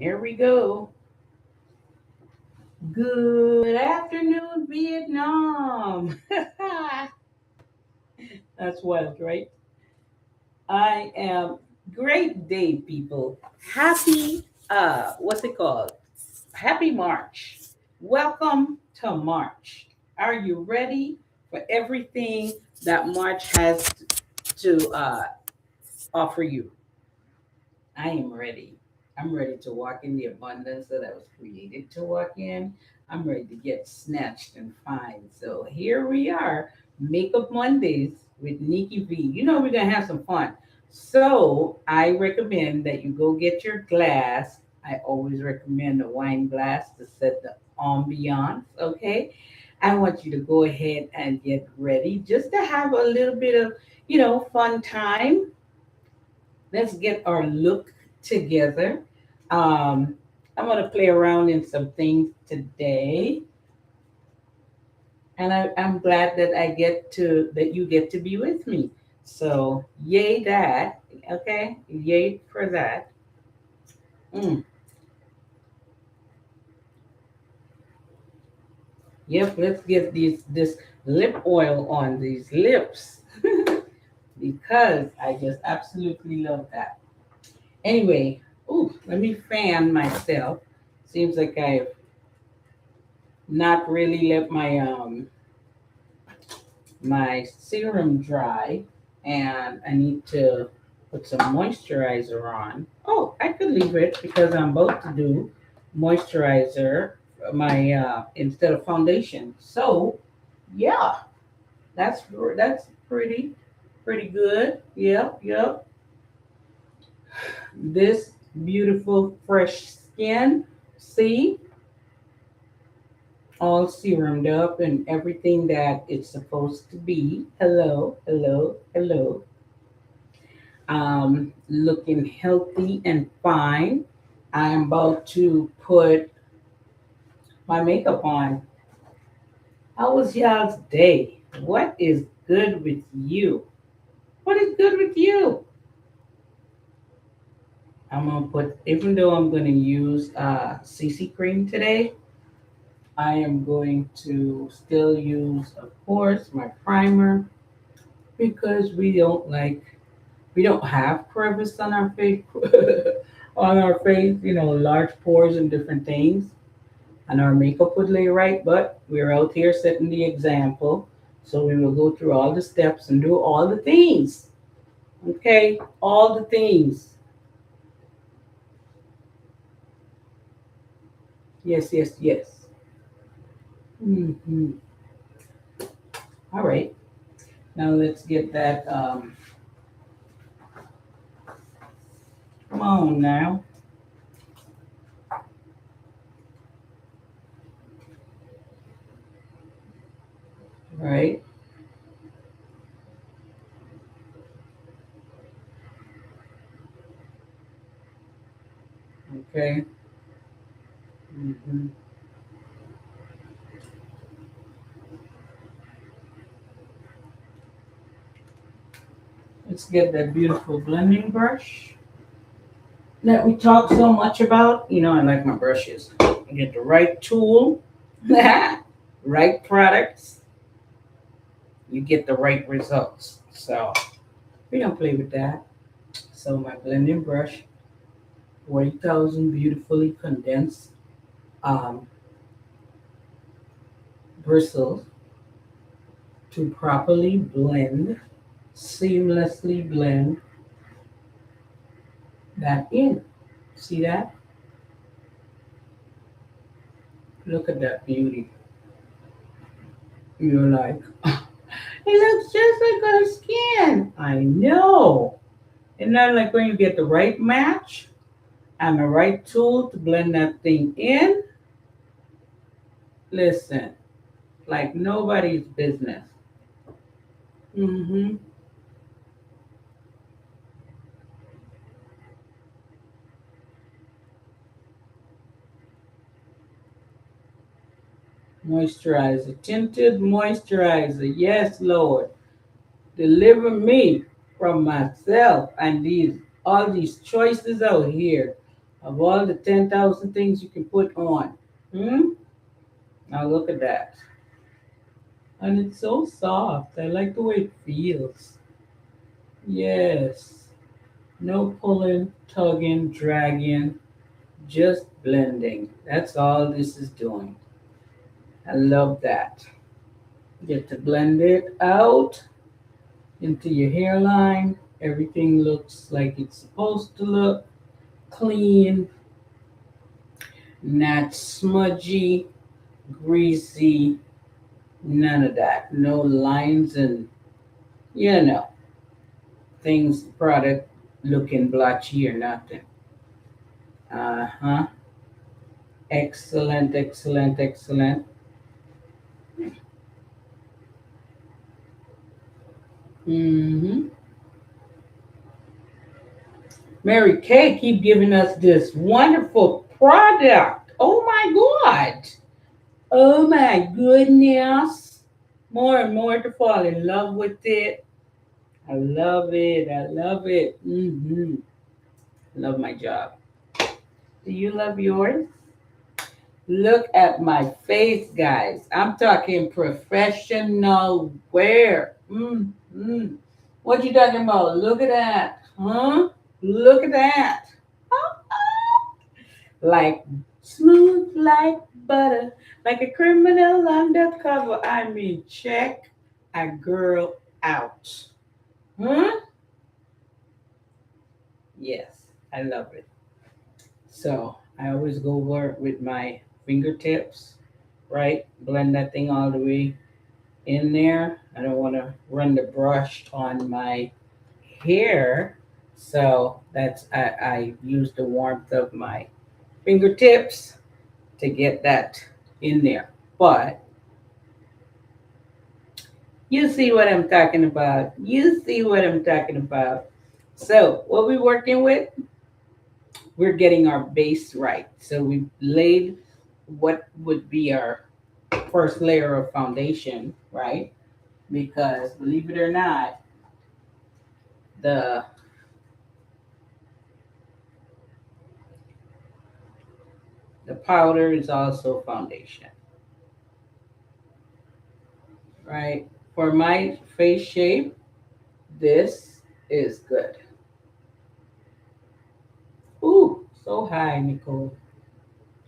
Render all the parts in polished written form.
Here we go. Good afternoon, Vietnam. That's wild, right? I am great day, people. Happy, what's it called? Happy March. Welcome to March. Are you ready for everything that March has to offer you? I am ready. I'm ready to walk in the abundance that I was created to walk in. I'm ready to get snatched and find. So here we are, Makeup Mondays with Nikki Vee. You know we're gonna have some fun. So I recommend that you go get your glass. I always recommend a wine glass to set the ambiance. Okay. I want you to go ahead and get ready just to have a little bit of, fun time. Let's get our look together. I'm going to play around in some things today, and I'm glad that that you get to be with me. So, yay that. Okay, yay for that. Mm. Yep, let's get this lip oil on these lips because I just absolutely love that. Anyway, ooh, let me fan myself. Seems like I've not really let my serum dry, and I need to put some moisturizer on. Oh, I could leave it because I'm about to do moisturizer my instead of foundation. So yeah, that's pretty good. Yep, yep. This beautiful fresh skin. See, all serumed up and everything that it's supposed to be. Hello, hello, hello. Looking healthy and fine. I'm about to put my makeup on. How was y'all's day? What is good with you? What is good with you? I'm gonna put, even though I'm gonna use CC cream today, I am going to still use, of course, my primer because we don't have crevice on our face, on our face, large pores and different things, and our makeup would lay right. But we're out here setting the example, so we will go through all the steps and do all the things. Okay, all the things. Yes, yes, yes. Hmm. All right. Now let's get that. Come on now. Right. Okay. Hmm. Let's get that beautiful blending brush that we talk so much about. I like my brushes. I get the right tool, right products, you get the right results. So we don't play with that. So my blending brush, 40,000 beautifully condensed um, bristles to properly blend, seamlessly blend that in. See that? Look at that beauty. You're like, it looks just like our skin. I know. And then, like, when you get the right match and the right tool to blend that thing in, listen, like nobody's business. Mm-hmm. Moisturizer, tinted moisturizer. Yes, Lord. Deliver me from myself and these all these choices out here. Of all the 10,000 things you can put on. Hmm? Now look at that. And it's so soft. I like the way it feels. Yes. No pulling, tugging, dragging, just blending. That's all this is doing. I love that. Get to blend it out into your hairline. Everything looks like it's supposed to look clean, not smudgy, greasy, none of that. No lines and, you know, things, product looking blotchy or nothing. Uh huh. Excellent, excellent, excellent. Mm-hmm. Mary Kay keep giving us this wonderful product. Oh my God. Oh my goodness. More and more to fall in love with it. I love it. I love it. Mm-hmm. Love my job. Do you love yours? Look at my face, guys. I'm talking professional wear. Mm-hmm. What you talking about? Look at that. Huh? Look at that. Like smooth like butter, like a criminal undercover. I mean, check a girl out. Huh? Yes, I love it. So I always go over it with my fingertips, right? Blend that thing all the way in there. I don't want to run the brush on my hair. So I use the warmth of my fingertips to get that in there. But you see what I'm talking about. You see what I'm talking about. So what we're working with, we're getting our base right. So we laid what would be our first layer of foundation, right? Because believe it or not, the the powder is also foundation, right? For my face shape, this is good. Ooh, so high, Nicole.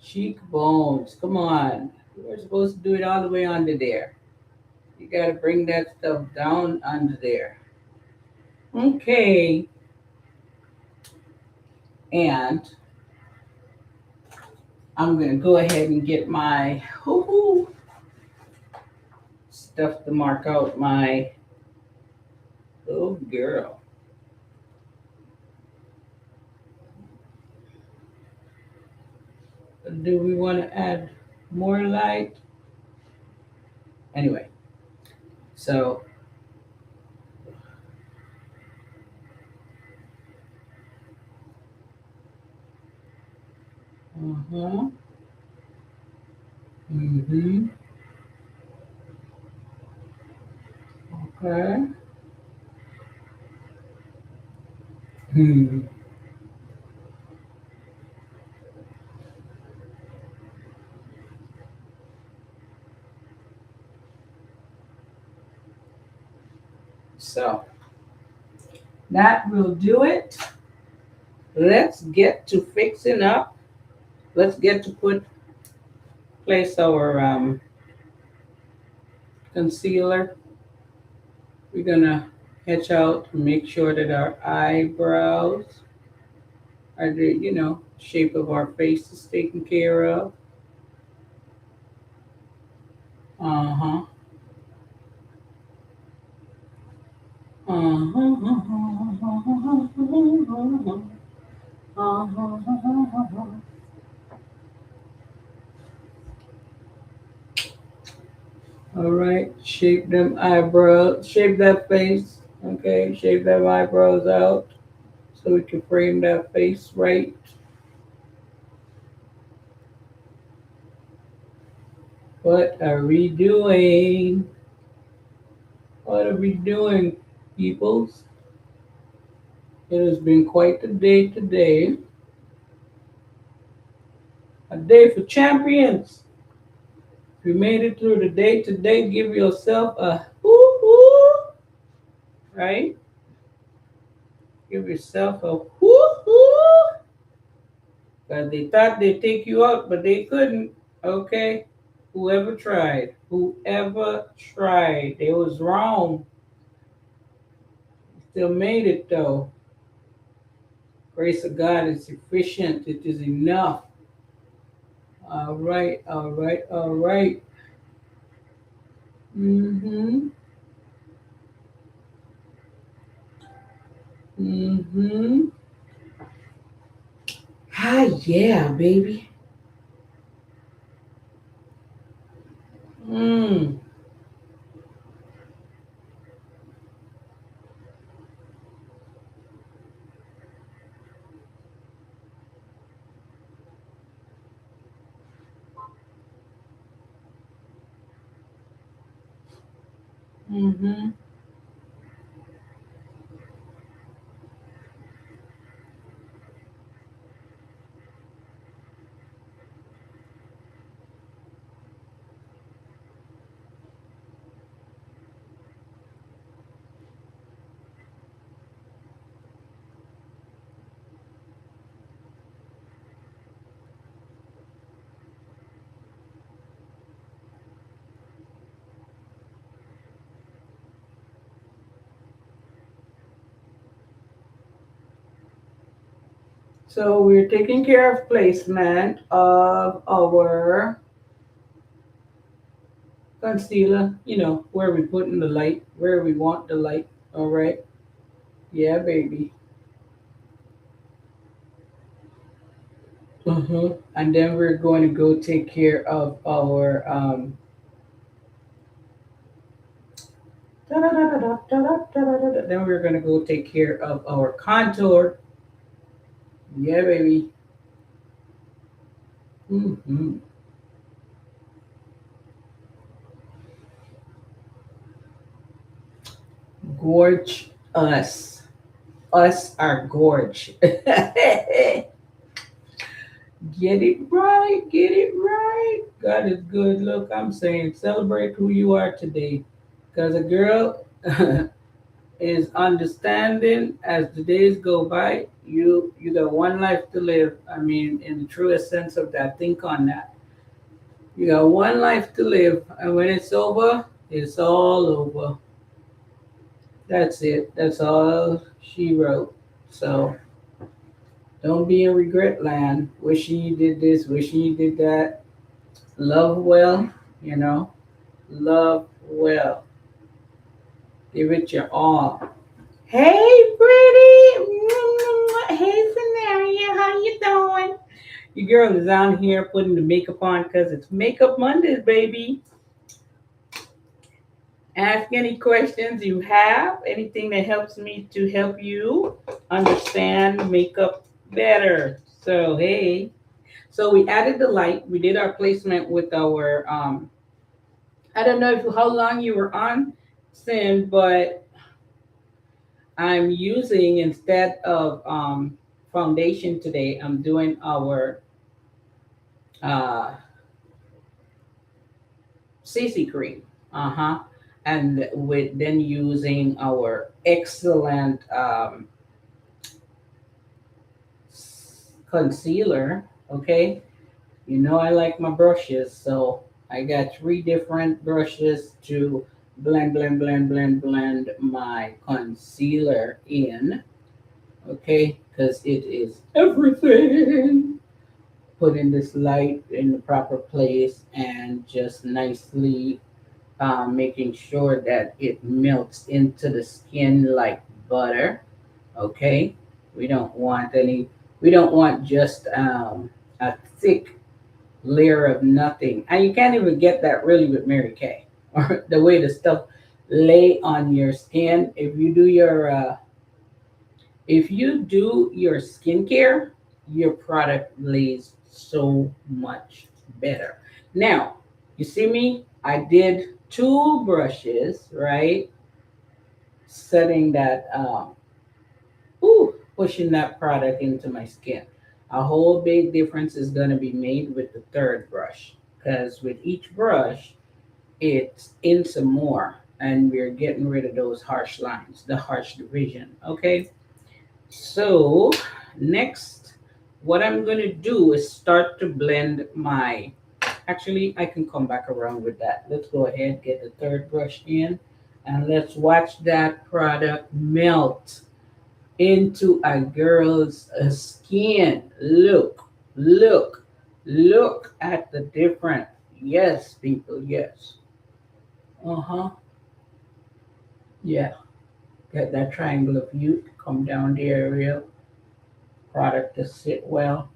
Cheekbones. Come on. We're supposed to do it all the way under there. You got to bring that stuff down under there. Okay. And I'm going to go ahead and get my stuff to mark out my little girl. Do we want to add more light? Anyway, so, uh-huh. Mm-hmm. Okay. Hmm. So, that will do it. Let's get to fixing up. Let's get to place our concealer. We're gonna hatch out and make sure that our eyebrows are the shape of our face is taken care of. Uh huh. Uh huh. All right. Shape them eyebrows. Shape that face. Okay. Shape them eyebrows out so we can frame that face right. What are we doing? What are we doing, peoples? It has been quite the day today. A day for champions. If you made it through the day today, give yourself a woo-hoo, right? Give yourself a woo-hoo. Because they thought they'd take you out, but they couldn't. Okay? Whoever tried. Whoever tried. They was wrong. Still made it though. Grace of God is sufficient. It is enough. All right, all right, all right. Mm-hmm. Mm-hmm. Ah, yeah, baby. Mm. Mm-hmm. So we're taking care of placement of our concealer, where we put in the light, where we want the light. All right. Yeah, baby. Uh-huh. And then we're going to go take care of our then we're going to go take care of our contour. Yeah, baby. Hmm. Gorge us. Us are gorge. Get it right. Get it right. God is good. Look, I'm saying celebrate who you are today. Because a girl is understanding as the days go by. You got one life to live. I mean, in the truest sense of that, think on that. You got one life to live, and when it's over, it's all over. That's it. That's all she wrote. So don't be in regret land. Wishing you did this, wishing you did that. Love well, you know. Love well. Give it your all. Hey, pretty. Hey, Scenario. How you doing? Your girl is out here putting the makeup on because it's Makeup Mondays, baby. Ask any questions you have, anything that helps me to help you understand makeup better. So, hey. So we added the light. We did our placement with our I don't know if how long you were on Sin, but I'm using instead of foundation today, I'm doing our uh CC cream. Uh-huh. And with then using our excellent concealer. Okay. You know I like my brushes, so I got three different brushes to blend my concealer in. Okay, because it is everything. Putting this light in the proper place and just nicely making sure that it melts into the skin like butter. Okay, we don't want any. We don't want just a thick layer of nothing. And you can't even get that really with Mary Kay or the way the stuff lay on your skin. If you do your skincare, your product lays so much better. Now, you see me? I did two brushes, right? Setting that, pushing that product into my skin. A whole big difference is going to be made with the third brush because with each brush, it's in some more and we're getting rid of those harsh lines, the harsh division. Okay, so next, what I'm going to do is start to blend my. Actually, I can come back around with that. Let's go ahead, get the third brush in, and let's watch that product melt into a girl's skin. Look, look, look at the difference. Yes, people, yes. Uh huh. Yeah. Get that triangular view. Come down the area. Product to sit well.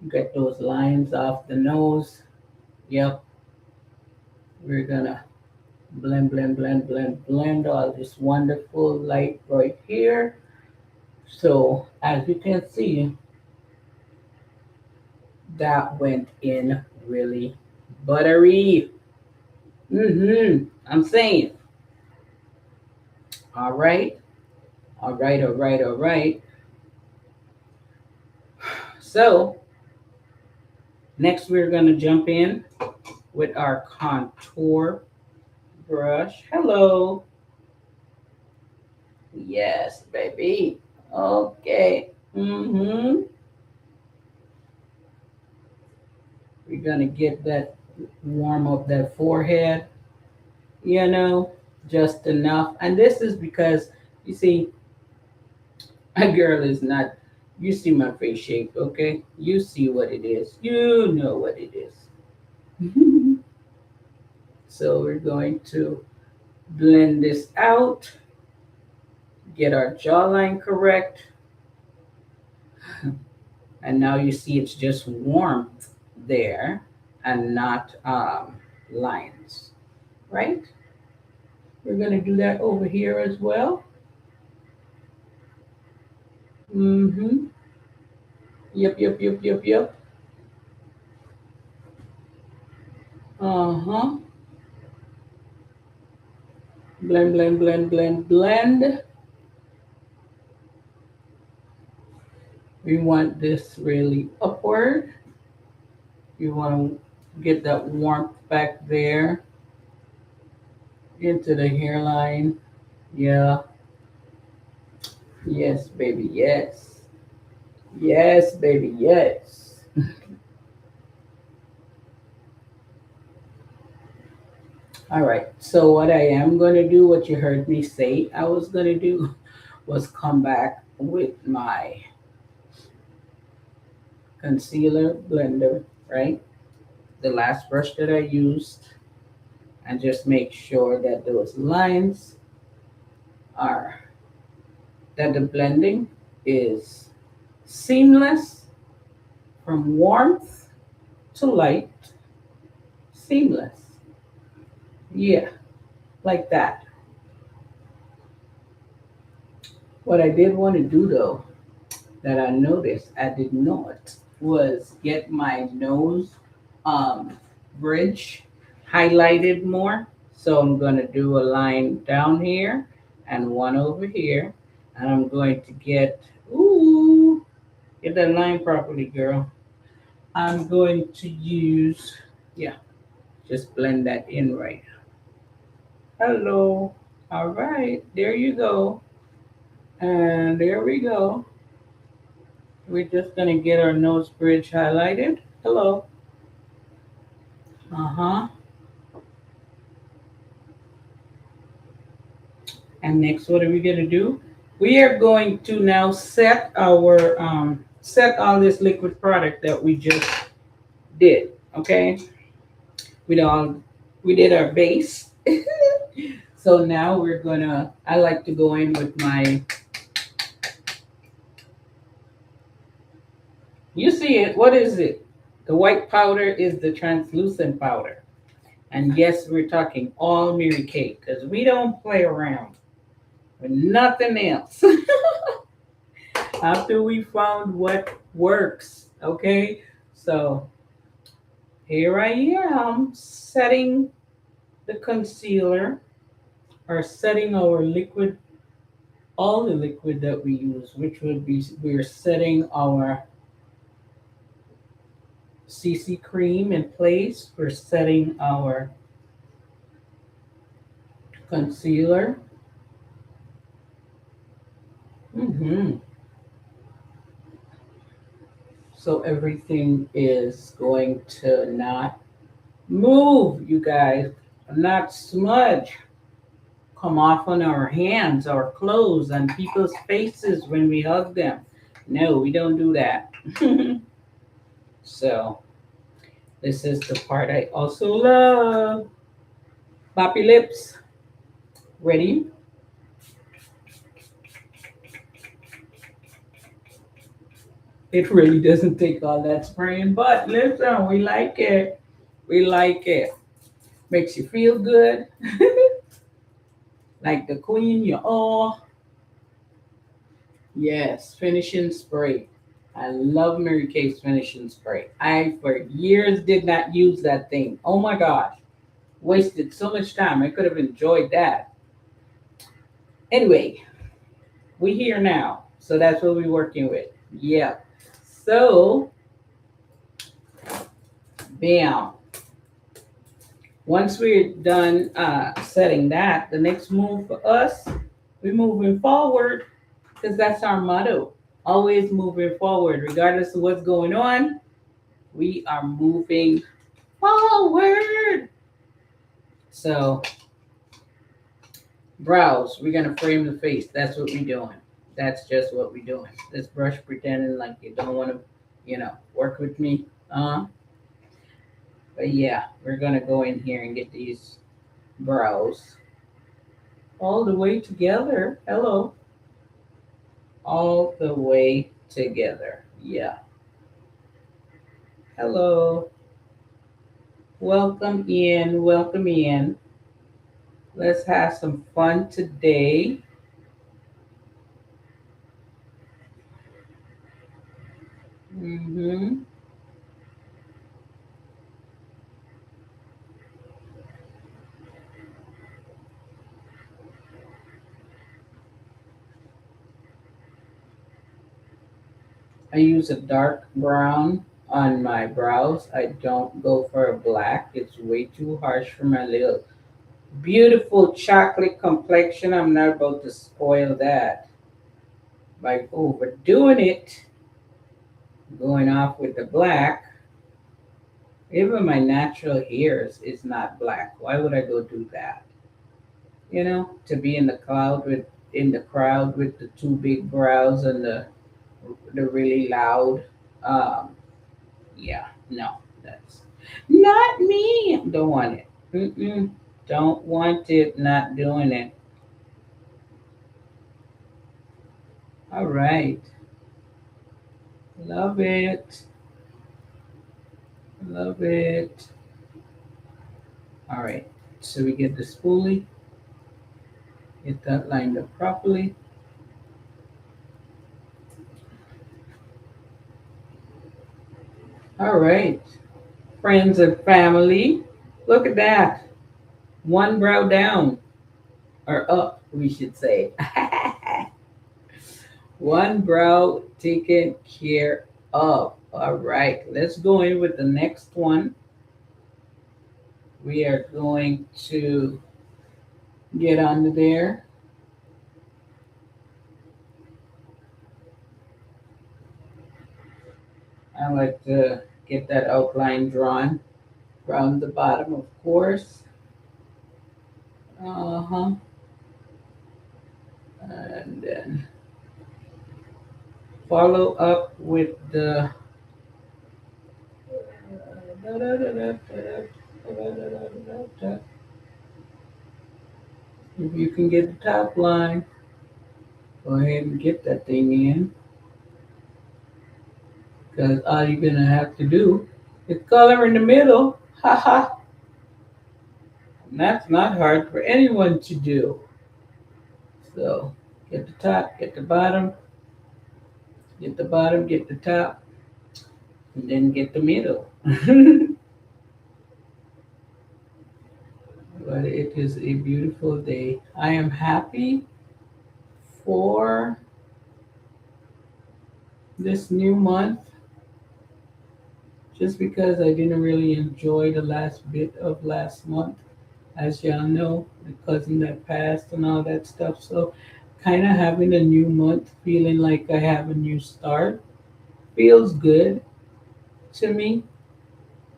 Get those lines off the nose. Yep. We're gonna blend, blend, blend, blend, blend all this wonderful light right here. So as you can see, that went in really buttery. I'm saying, all right, all right, all right, all right. So next we're gonna jump in with our contour brush. Hello. Yes, baby. Okay. We're gonna get that warm up that forehead, you know, just enough. And this is because you see, a girl is not. You see my face shape, okay? You see what it is. You know what it is. So we're going to blend this out, get our jawline correct, and now you see it's just warmth there and not lines, right? We're going to do that over here as well. Mm-hmm. Yep, yep, yep, yep, yep. Uh-huh. Blend, blend, blend, blend, blend. We want this really upward. You want to get that warmth back there into the hairline. Yeah. Yes, baby. Yes. Yes, baby. Yes. All right. So what I am going to do, what you heard me say I was going to do, was come back with my concealer blender, right? The last brush that I used, and just make sure that those lines are, that the blending is seamless from warmth to light. Seamless. Yeah, like that. What I did want to do though, that I noticed I did not, was get my nose um, bridge highlighted more. So I'm going to do a line down here and one over here. And I'm going to ooh, get that line properly, girl. I'm going to use, yeah, just blend that in right. Hello. All right, there you go. And there we go. We're just going to get our nose bridge highlighted. Hello. Uh-huh. And next, what are we going to do? We are going to now set our, set all this liquid product that we just did, okay? We all, we did our base. So now we're gonna, I like to go in with my, you see it, what is it? The white powder is the translucent powder. And yes, we're talking all Mary Kay because we don't play around with nothing else. After we found what works, okay? So here I am setting the concealer or setting our liquid, all the liquid that we use, which would be, we're setting our CC cream in place for setting our concealer. hmm So everything is going to not move, you guys, not smudge, come off on our hands, our clothes, and people's faces when we hug them. No, we don't do that. So this is the part I also love. Poppy lips. Ready? It really doesn't take all that spraying, but listen, we like it. We like it. Makes you feel good. Like the queen you are. Yes, finishing spray. I love Mary Kay's finishing spray. I, for years, did not use that thing. Oh my gosh. Wasted so much time. I could have enjoyed that. Anyway, we here now. So that's what we're working with. Yeah. So, bam. Once we're done setting that, the next move for us, we're moving forward because that's our motto. Always moving forward, regardless of what's going on. We are moving forward. So, brows, we're gonna frame the face. That's what we're doing. That's just what we're doing. This brush pretending like you don't want to, work with me. But yeah, we're gonna go in here and get these brows all the way together. Hello. All the way together. Yeah. Hello. Welcome in. Welcome in. Let's have some fun today. hmm I use a dark brown on my brows. I don't go for a black. It's way too harsh for my little beautiful chocolate complexion. I'm not about to spoil that by overdoing it, going off with the black. Even my natural hairs is not black. Why would I go do that? To be in the crowd with the two big brows and the really loud. Um, yeah, no, that's not me. Don't want it. Don't want it. Not doing it. All right, love it. Love it. All right, so we get the spoolie. Get that lined up properly. All right, friends and family. Look at that. One brow down, or up, we should say. One brow taken care of. All right, let's go in with the next one. We are going to get under there. I like to get that outline drawn around the bottom, of course. Uh huh. And then follow up with the. If you can get the top line, go ahead and get that thing in. Because all you're going to have to do is color in the middle. Haha. And that's not hard for anyone to do. So get the top, get the bottom, get the bottom, get the top, and then get the middle. But it is a beautiful day. I am happy for this new month. just because I didn't really enjoy the last bit of last month, as y'all know, the cousin that passed and all that stuff. So, kind of having a new month, feeling like I have a new start, feels good to me.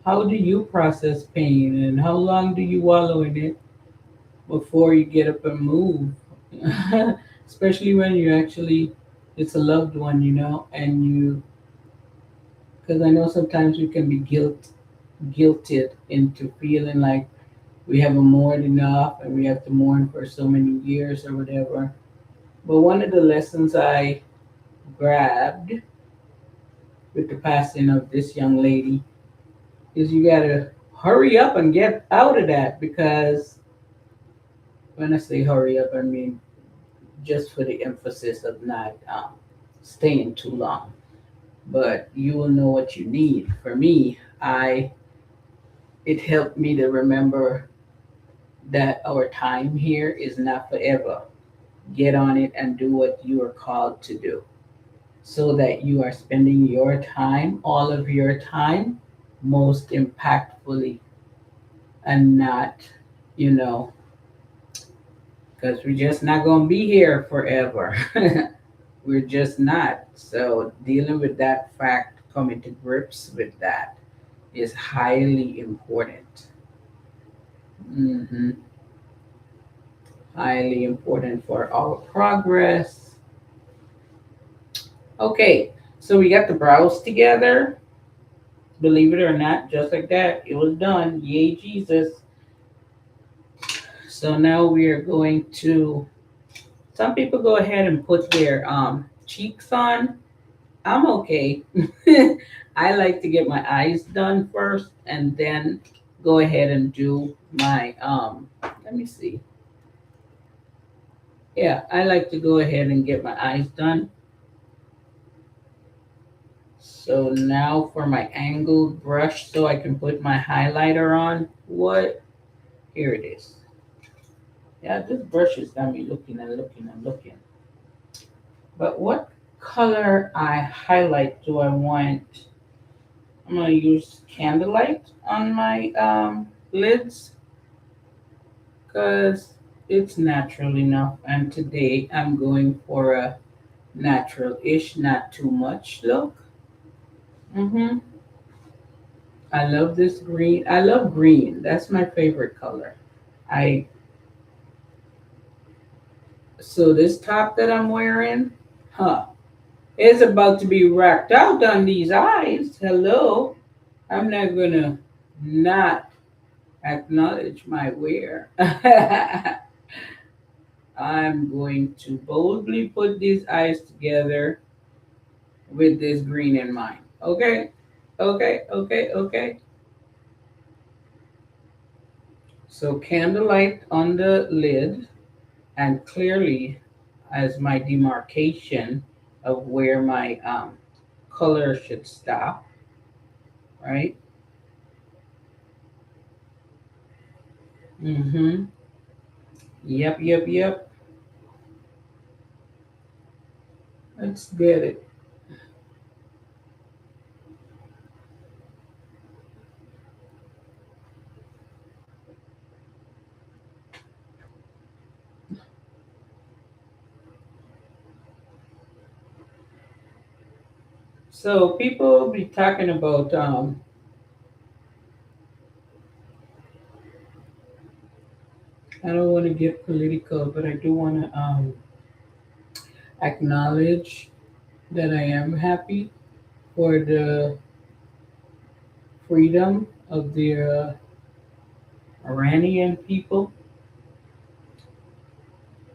How do you process pain and how long do you wallow in it before you get up and move? Especially when you actually, it's a loved one, and because I know sometimes we can be guilted into feeling like we haven't mourned enough and we have to mourn for so many years or whatever. But one of the lessons I grabbed with the passing of this young lady is you gotta hurry up and get out of that, because when I say hurry up, I mean just for the emphasis of not staying too long. But you will know what you need. For me, I it helped me to remember that our time here is not forever. Get on it and do what you are called to do, so that you are spending your time, all of your time, most impactfully, and not, you know, because we're just not going to be here forever. We're just not. So, dealing with that fact, coming to grips with that, is highly important. hmm Highly important for our progress. Okay, so we got the brows together. Believe it or not, just like that, it was done. Yay, Jesus. So now we are going to, some people go ahead and put their cheeks on. I'm okay. I like to get my eyes done first and then go ahead and do my, let me see. Yeah, I like to go ahead and get my eyes done. So now for my angled brush so I can put my highlighter on. What? Here it is. Yeah, this brush has got me looking and looking and looking. But what color I highlight do I want? I'm gonna use candlelight on my lids because it's natural enough. And today I'm going for a natural-ish, not too much look. hmm I love this green. I love green. That's my favorite color. I So this top that I'm wearing, huh, is about to be racked out on these eyes. Hello. I'm not gonna not acknowledge my wear. I'm going to boldly put these eyes together with this green in mind. Okay, okay, okay, okay. So candlelight on the lid, and clearly as my demarcation of where my color should stop, right? Mm-hmm. Yep, yep, yep. Let's get it. So people be talking about I don't want to get political, but I do want to acknowledge that I am happy for the freedom of the Iranian people.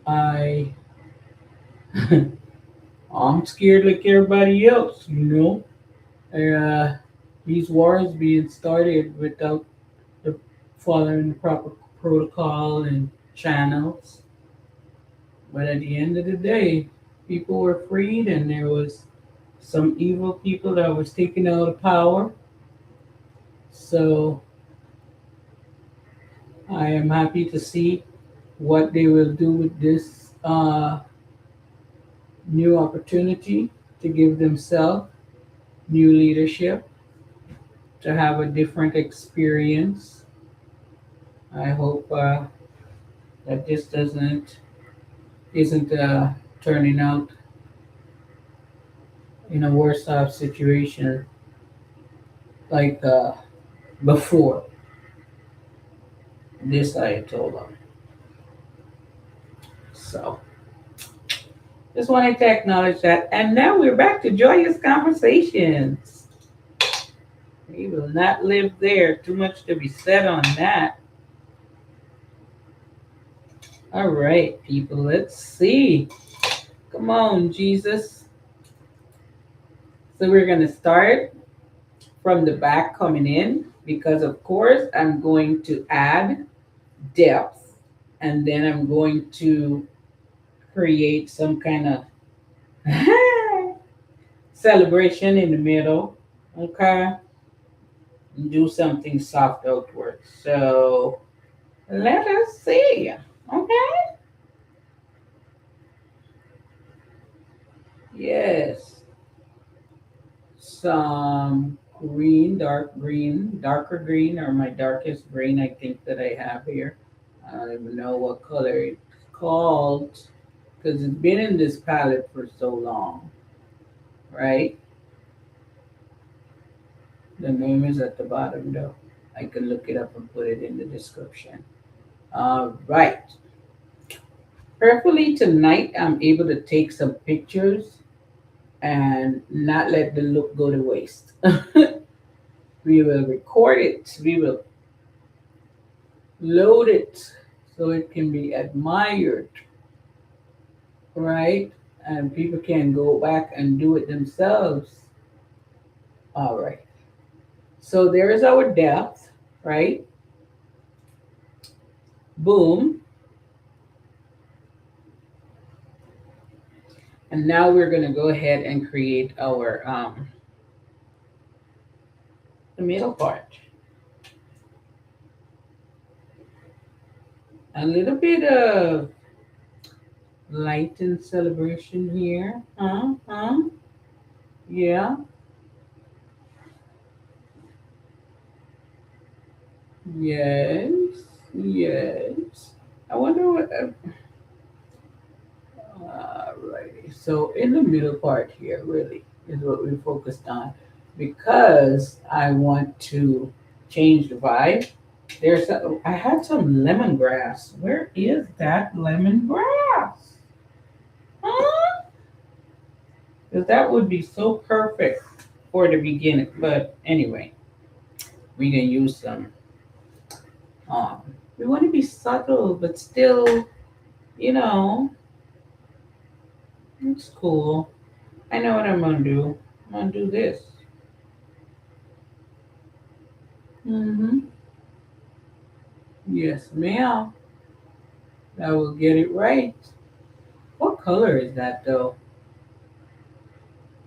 I I'm scared like everybody else, Uh, these wars being started without the following the proper protocol and channels. But at the end of the day, people were freed, and there was some evil people that was taken out of power. So I am happy to see what they will do with this new opportunity to give themselves new leadership. to have a different experience. I hope that this doesn't isn't turning out in a worse off situation like before this I told them. So just wanted to acknowledge that. And now we're back to joyous conversations. We will not live there. Too much to be said on that. All right, people, let's see. Come on, Jesus. So we're going to start from the back coming in because, of course, I'm going to add depth and then I'm going to create some kind of celebration in the middle. Okay. And do something soft outward. So let us see. Okay. Yes. Some green, dark green, darker green, or my darkest green I think that I have here. I don't even know what color it's called because it's been in this palette for so long, right? The name is at the bottom though. I can look it up and put it in the description. All right. Prayerfully tonight, I'm able to take some pictures and not let the look go to waste. We will record it. We will load it so it can be admired, right? And people can go back and do it themselves. All right. So there is our depth, right? Boom. And now we're going to go ahead and create our the middle part. A little bit of light and celebration here. Huh? Huh? Yeah. Yes. Yes. I wonder what. Alrighty. So in the middle part here, really, is what we focused on, because I want to change the vibe. I had some lemongrass. Where is that lemongrass? Huh? Because that would be so perfect for the beginning. But anyway, we can use some. Um, we want to be subtle, but still, you know, it's cool. I know what I'm gonna do. I'm gonna do this. Mm-hmm. Yes, ma'am. I will get it right. What color is that though?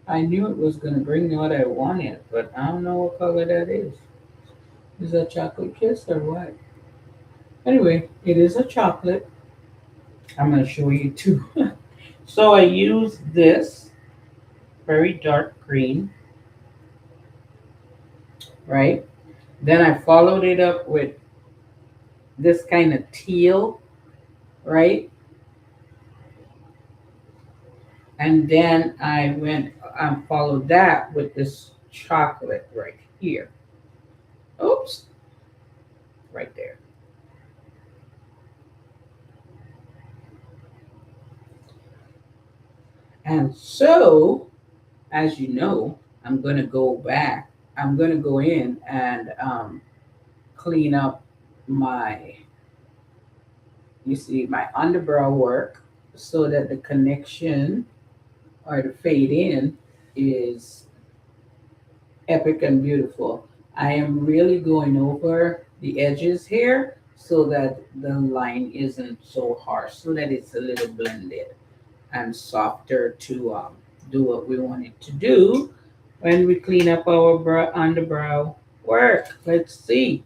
I knew it was gonna bring me what I wanted, but I don't know what color that is. Is that chocolate kiss or what? Anyway, it is a chocolate. I'm gonna show you too. So I use this very dark green, right? Then I followed it up with this kind of teal, right? And then I went and followed that with this chocolate right here. Oops, right there. And so, as you know, I'm going to go back. I'm going to go in and clean up my, you see, my underbrow work so that the connection or the fade in is epic and beautiful. I am really going over the edges here so that the line isn't so harsh, so that it's a little blended and softer to do what we want it to do when we clean up our underbrow work. Let's see.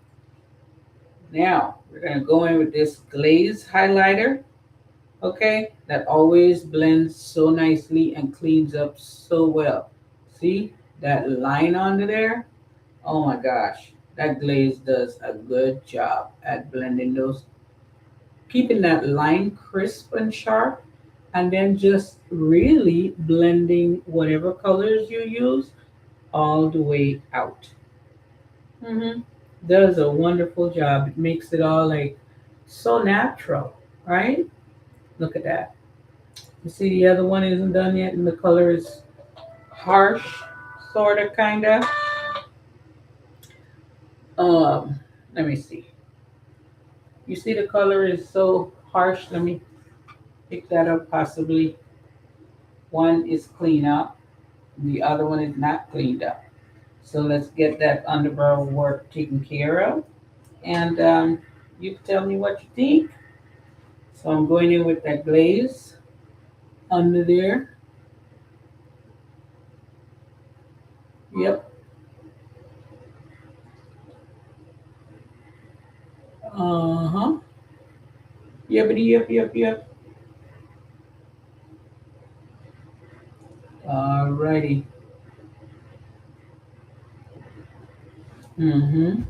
Now we're going to go in with this glaze highlighter, okay, that always blends so nicely and cleans up so well. See that line under there? Oh my gosh, that glaze does a good job at blending those, keeping that line crisp and sharp, and then just really blending whatever colors you use all the way out. Mm-hmm. Does a wonderful job. It makes it all like so natural, right? Look at that. You see, the other one isn't done yet, and the color is harsh, sort of, kind of. Um, Let me see. You see, the color is so harsh. Let me pick that up. Possibly one is clean up, the other one is not cleaned up. So let's get that underbrow work taken care of, and you tell me what you think. So I'm going in with that glaze under there. Yep. Uh huh. Yep. Yep. Yep. Yep. Alrighty. Mm-hmm.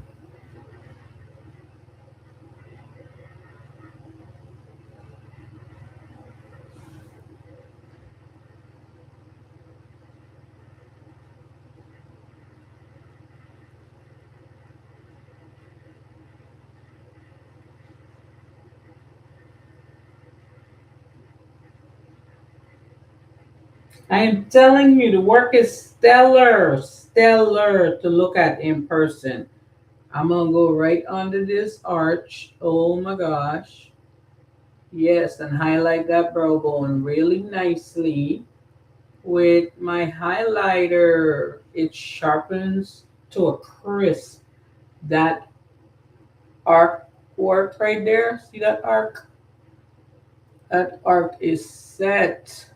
I am telling you, the work is stellar, stellar to look at in person. I'm gonna go right under this arch. Oh my gosh. Yes, and highlight that brow bone really nicely with my highlighter. It sharpens to a crisp. That arc work right there. See that arc? That arc is set.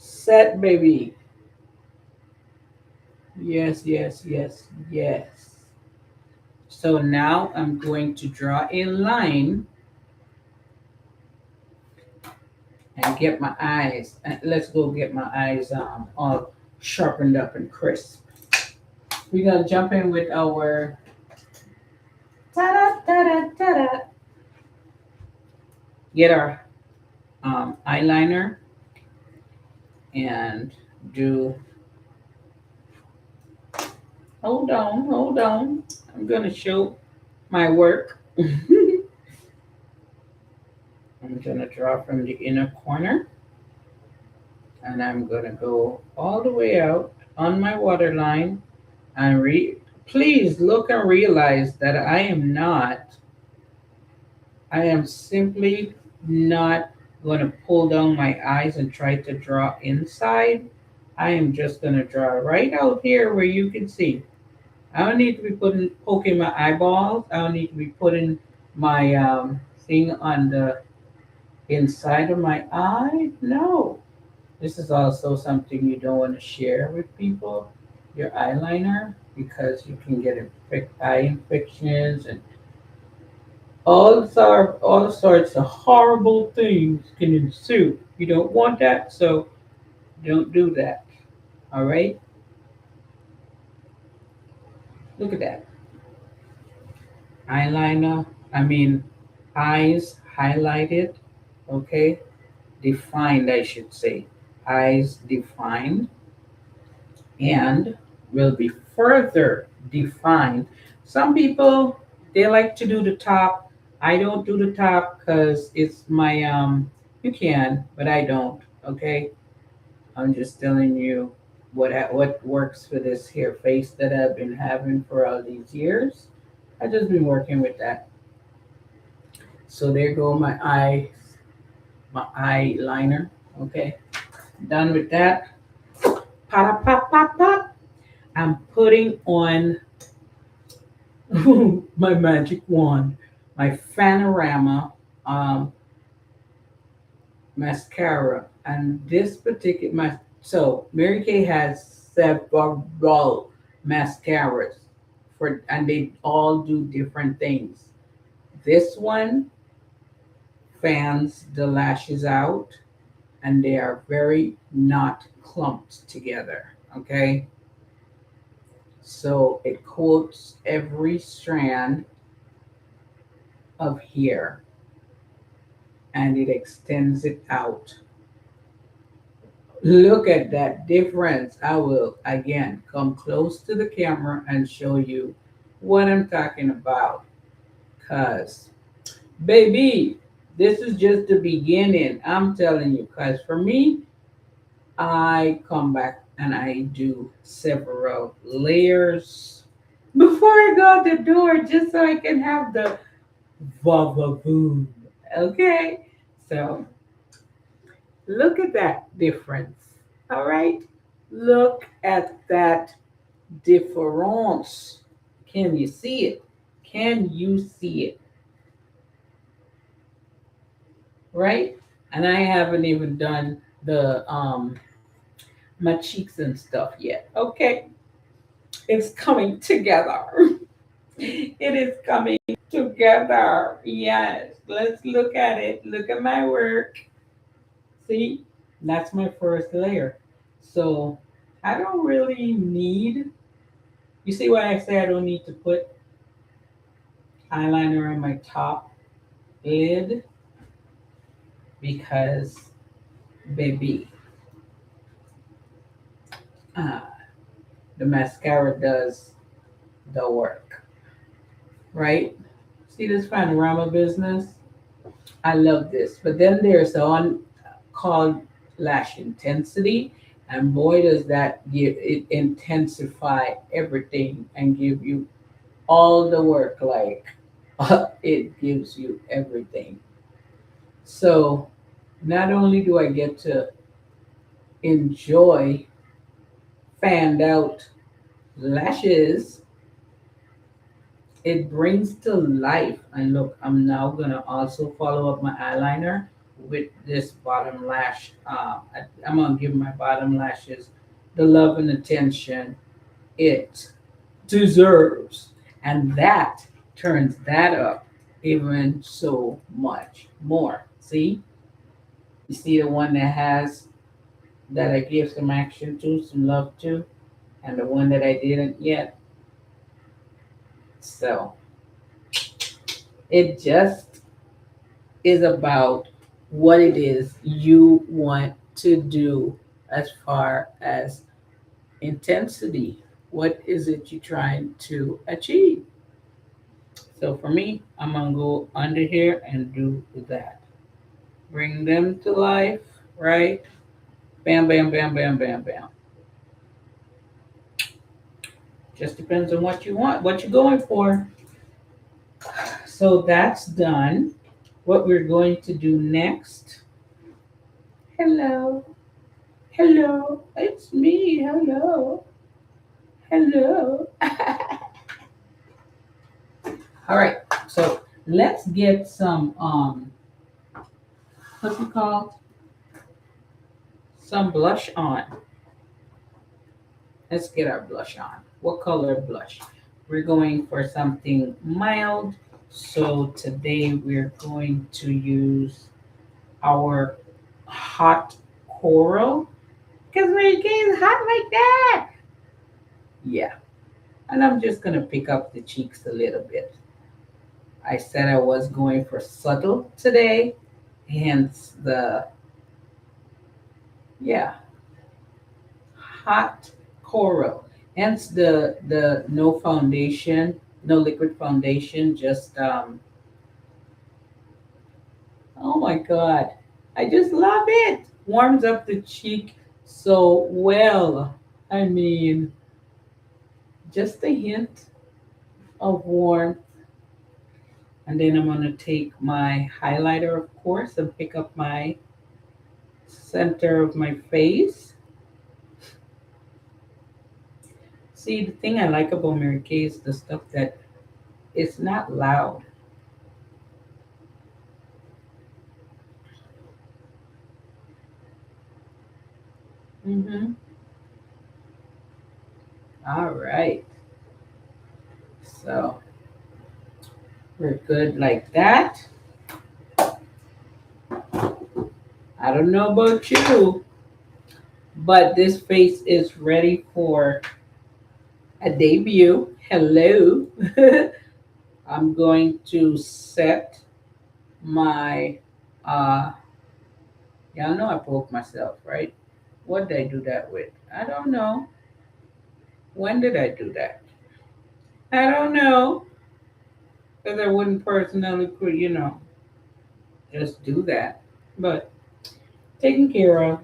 Set, baby. Yes, yes, yes, yes. So now I'm going to draw a line and get my eyes. Let's go get my eyes all sharpened up and crisp. We're gonna jump in with our ta da ta da ta da. Get our eyeliner and do. Hold on, hold on. I'm gonna show my work. I'm gonna draw from the inner corner, and I'm gonna go all the way out on my waterline and please look and realize that I am simply not going to pull down my eyes and try to draw inside. I am just going to draw right out here where you can see. I don't need to be poking my eyeballs. I don't need to be putting my thing on the inside of my eye. No. This is also something you don't want to share with people, your eyeliner, because you can get eye infections and all sorts of horrible things can ensue. You don't want that, so don't do that. All right? Look at that. Eyeliner, I mean, eyes highlighted, okay? Defined, I should say. Eyes defined and will be further defined. Some people, they like to do the top. I don't do the top because it's my you can, but I don't. Okay, I'm just telling you what works for this hair face that I've been having for all these years. I've just been working with that. So there go my eyeliner. Okay, done with that. Pop, pop, pop, pop. I'm putting on my magic wand, my Fanorama um, mascara, and this particular so Mary Kay has several mascaras for, and they all do different things. This one fans the lashes out, and they are very not clumped together. Okay, So it coats every strand of hair and it extends it out. Look at that difference. I will again come close to the camera and show you what I'm talking about. Cause baby, this is just the beginning. I'm telling you, cause for me, I come back and I do several layers before I go out the door just so I can have the va va boom. Okay? So look at that difference. All right? Look at that difference. Can you see it? Can you see it? Right? And I haven't even done the my cheeks and stuff yet. Okay? It's coming together. It is coming together. Yes. Let's look at it. Look at my work. See? That's my first layer. So I don't really need, you see why I say I don't need to put eyeliner on my top lid? Because, baby, uh, the mascara does the work, right? See this panorama business? I love this. But then there's the one called lash intensity. And boy, does that give it intensify everything and give you all the work. Like it gives you everything. So not only do I get to enjoy fanned out lashes, it brings to life. And look, I'm now gonna also follow up my eyeliner with this bottom lash. I'm gonna give my bottom lashes the love and attention it deserves, and that turns that up even so much more. See, you see the one that has that I gave some action to, some love to, and the one that I didn't yet. So it just is about what it is you want to do as far as intensity. What is it you're trying to achieve? So for me, I'm gonna go under here and do that. Bring them to life, right? Bam, bam, bam, bam, bam, bam. Just depends on what you want, what you're going for. So that's done. What we're going to do next. Hello. Hello. It's me. Hello. Hello. All right. So let's get some what's it called? Some blush on. Let's get our blush on. What color blush? We're going for something mild. So today we're going to use our hot coral. Because when it gets hot like that. Yeah. And I'm just going to pick up the cheeks a little bit. I said I was going for subtle today. Hence the, yeah, hot coral. Hence the no foundation, no liquid foundation, just oh my god. I just love it. Warms up the cheek so well. I mean, just a hint of warmth. And then I'm going to take my highlighter, of course, and pick up my center of my face. See, the thing I like about Mary Kay is the stuff that it's not loud. Mm-hmm. All right. So we're good like that. I don't know about you, but this face is ready for a debut. Hello. I'm going to set my, uh, y'all know I broke myself, right? What did I do that with? I don't know. When did I do that? I don't know. Because I wouldn't personally, just do that. But taken care of,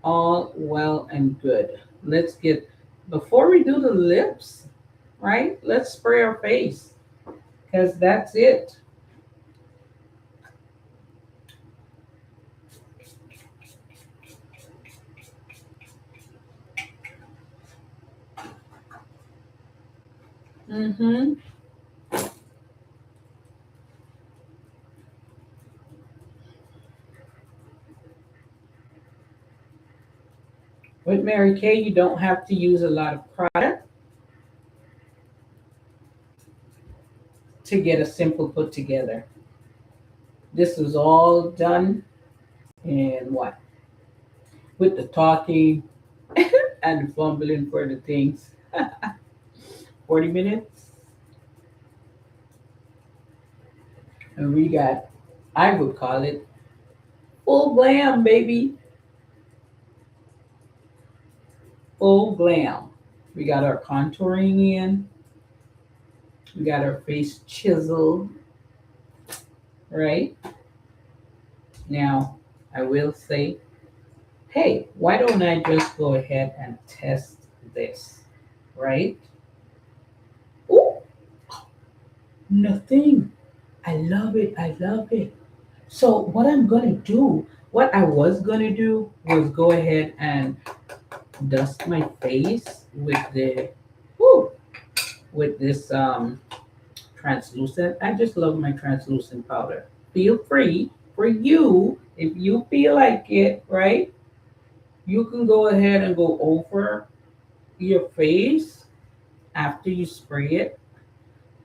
all well and good. Let's get, before we do the lips, right? Let's spray our face because that's it. Mm-hmm. With Mary Kay, you don't have to use a lot of product to get a simple put together. This was all done in what? With the talking and the fumbling for the things. 40 minutes. And we got, I would call it full glam, baby. Full glam. We got our contouring in. We got our face chiseled, right? Now, I will say, hey, why don't I just go ahead and test this, right? Oh, nothing. I love it. I love it. So, what I'm going to do, what I was going to do was go ahead and dust my face with the, whoo, with this translucent. I just love my translucent powder. Feel free for you, if you feel like it, right? You can go ahead and go over your face after you spray it.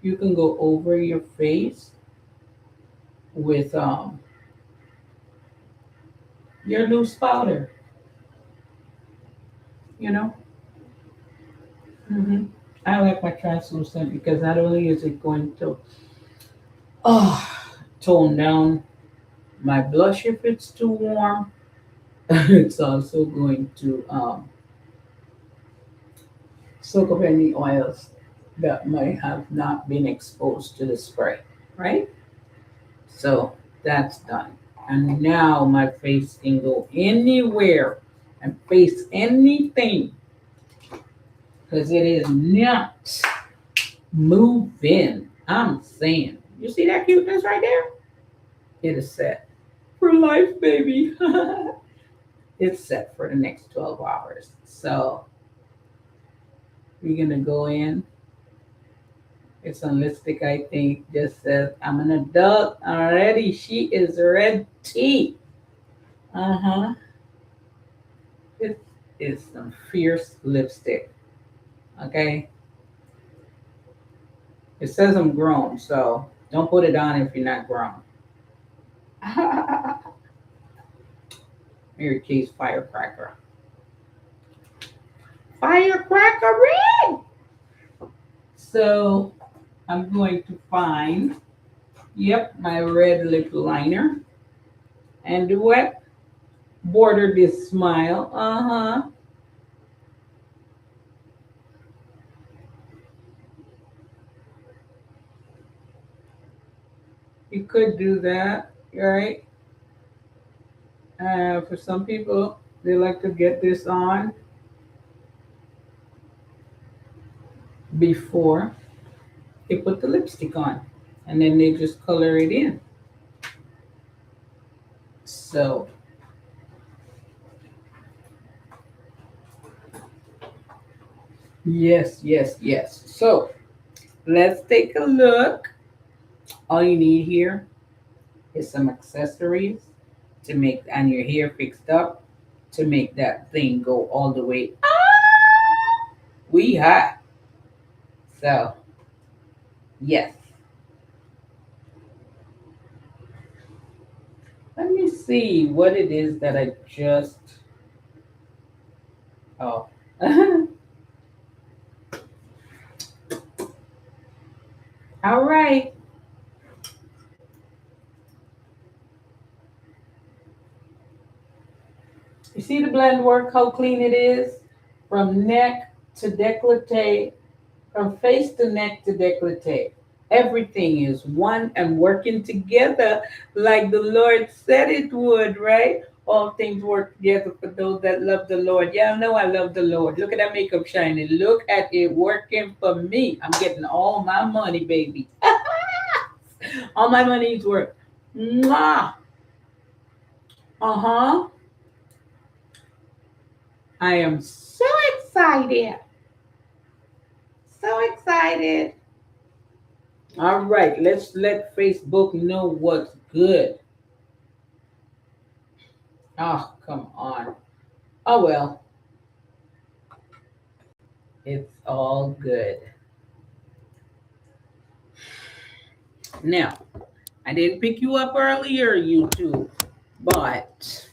You can go over your face with your loose powder, you know. hmm I like my translucent because not only is it going to tone down my blush if it's too warm, it's also going to soak up any oils that might have not been exposed to the spray, right? So that's done. And now my face can go anywhere and face anything because it is not moving. I'm saying, you see that cuteness right there? It is set for life, baby. It's set for the next 12 hours. So we're going to go in. It's on lipstick, I think, just says, I'm an adult already. She is ready. Uh huh. It is some fierce lipstick. Okay. It says I'm grown, so don't put it on if you're not grown. Mary Kay's firecracker. Firecracker red! So I'm going to find, yep, my red lip liner. And do what? Border this smile. Uh huh. You could do that, right? For some people, they like to get this on before they put the lipstick on, and then they just color it in. So, yes, yes, yes. So, let's take a look. All you need here is some accessories to make and your hair fixed up to make that thing go all the way. We hot. So, yes. Let me see what it is that I just. Oh. All right. You see the blend work, how clean it is? From neck to décolleté, from face to neck to décolleté. Everything is one and working together like the Lord said it would, right? All things work together for those that love the Lord. Y'all know I love the Lord. Look at that makeup shining. Look at it working for me. I'm getting all my money, baby. All my money's worth. Mwah. Uh-huh. I am so excited. So excited. All right, let's let Facebook know what's good. Oh, come on. Oh, well, it's all good. Now, I didn't pick you up earlier, YouTube, but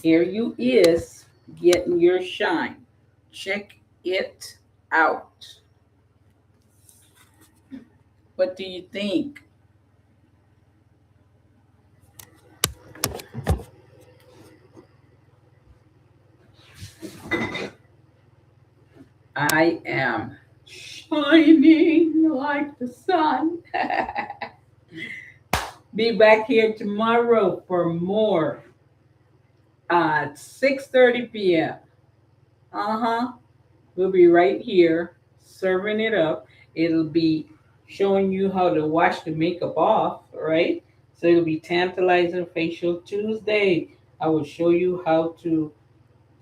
here you is getting your shine. Check it out. What do you think? I am shining like the sun. Be back here tomorrow for more at 6:30 p.m. Uh-huh. We'll be right here serving it up. It'll be showing you how to wash the makeup off, right? So it'll be tantalizing facial Tuesday. I will show you how to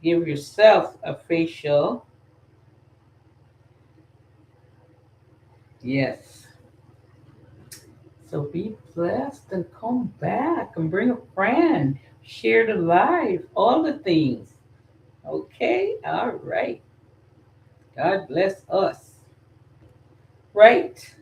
give yourself a facial. Yes. So be blessed and come back and bring a friend. Share the life, all the things. Okay? All right. God bless us. Right?